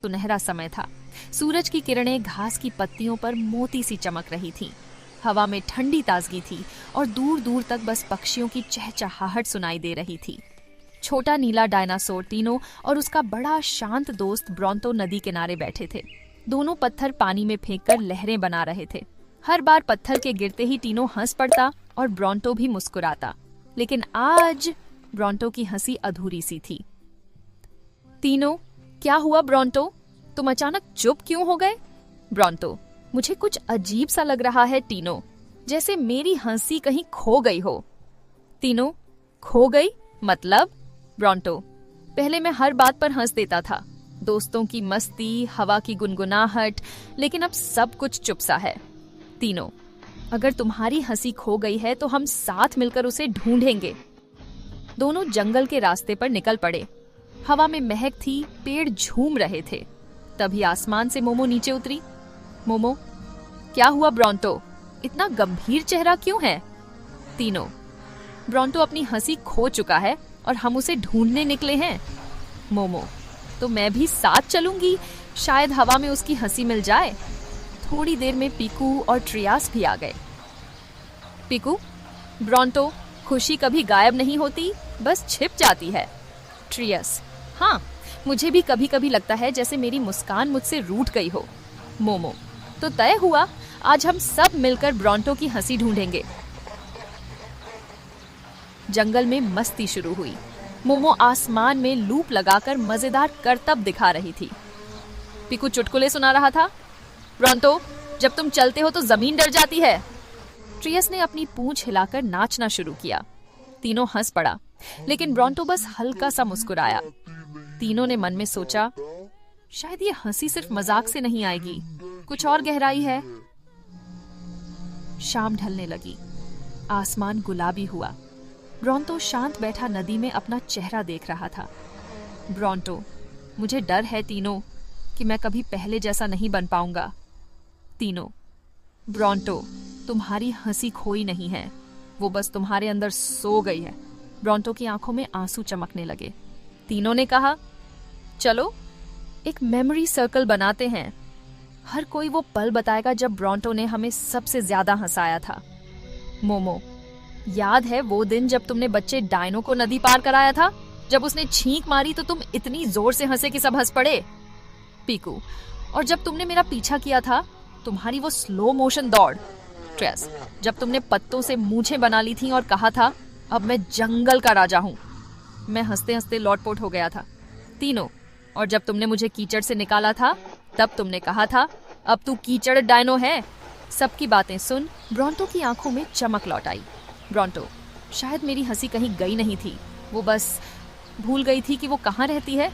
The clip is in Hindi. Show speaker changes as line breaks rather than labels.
सुनहरा समय था। सूरज की किरणें घास की पत्तियों पर मोती सी चमक रही थीं। हवा में ठंडी ताजगी थी और दूर दूर तक बस पक्षियों की चहचहाहट सुनाई दे रही थी। छोटा नीला डायनासोर तीनो और उसका बड़ा शांत दोस्त ब्रोंतो नदी किनारे बैठे थे। दोनों पत्थर पानी में फेंककर लहरें बना रहे थे। हर बार पत्थर के गिरते ही तीनो हंस पड़ता और ब्रोंटो भी मुस्कुराता, लेकिन आज ब्रोंटो की हंसी अधूरी सी थी। तीनो, क्या हुआ ब्रोंटो? तुम अचानक चुप क्यों हो गए? ब्रोंटो, मुझे कुछ अजीब सा लग रहा है टीनो, जैसे मेरी हंसी कहीं खो गई हो। तीनो, खो गई मतलब? ब्रोंटो, पहले मैं हर बात पर हंस देता था, दोस्तों की मस्ती, हवा की गुनगुनाहट, लेकिन अब सब कुछ चुप सा है। तीनो, अगर तुम्हारी हंसी खो गई है तो हम साथ मिलकर उसे ढूंढेंगे। दोनों जंगल के रास्ते पर निकल पड़े। हवा में महक थी, पेड़ झूम रहे थे। तभी आसमान से मोमो नीचे उतरी। मोमो, क्या हुआ ब्रोंटो? इतना गंभीर चेहरा क्यों है? तीनों, ब्रोंटो अपनी हंसी खो चुका है और हम उसे ढूंढने निकले हैं। मोमो, तो मैं भी साथ चलूंगी, शायद हवा में उसकी हंसी मिल जाए। थोड़ी देर में पीकू और ट्रियास भी आ गए। पीकू, ब्रोंटो, खुशी कभी गायब नहीं होती, बस छिप जाती है। ट्रियस, हाँ, मुझे भी कभी कभी लगता है जैसे मेरी मुस्कान मुझसे रूठ गई हो। मोमो, तो तय हुआ, आज हम सब मिलकर ब्रोंटो की हंसी ढूंढेंगे। जंगल में मस्ती शुरू हुई। मोमो आसमान में लूप लगाकर मजेदार करतब दिखा रही थी। पीकू चुटकुले सुना रहा था। ब्रोंटो, जब तुम चलते हो तो जमीन डर जाती है। ट्रियस ने अपनी पूंछ हिलाकर नाचना शुरू किया। तीनों हंस पड़ा, लेकिन ब्रोंटो बस हल्का सा मुस्कुराया। तीनों ने मन में सोचा, शायद ये हंसी सिर्फ मजाक से नहीं आएगी, कुछ और गहराई है। शाम ढलने लगी, आसमान गुलाबी हुआ। ब्रोंटो शांत बैठा नदी में अपना चेहरा देख रहा था। ब्रोंटो, मुझे डर है तीनों कि मैं कभी पहले जैसा नहीं बन पाऊंगा। तीनों, ब्रोंटो, तुम्हारी हंसी खोई नहीं है, वो बस तुम्हारे अंदर सो गई है। ब्रोंटो की आंखों में आंसू चमकने लगे। तीनों ने कहा, चलो एक मेमोरी सर्कल बनाते हैं। हर कोई वो पल बताएगा जब ब्रोंटो ने हमें सबसे ज्यादा हंसाया था। मोमो, याद है वो दिन जब तुमने बच्चे डायनो को नदी पार कराया था? जब उसने छींक मारी तो तुम इतनी जोर से हंसे कि सब हंस पड़े। पीकू, और जब तुमने मेरा पीछा किया था, तुम्हारी वो स्लो मोशन दौड़। ट्रेस, जब तुमने पत्तों से मूछें बना ली थी और कहा था, अब मैं जंगल का राजा हूं। मैं हंसते हंसते लौटपोट हो गया था। तीनों, और जब तुमने मुझे कीचड़ से निकाला था, तब तुमने कहा था, अब तू कीचड़ डायनो है। सबकी बातें सुन ब्रोंटो की आंखों में चमक लौट आई। ब्रोंटो, शायद मेरी हंसी कहीं गई नहीं थी, वो बस भूल गई थी कि वो कहाँ रहती है।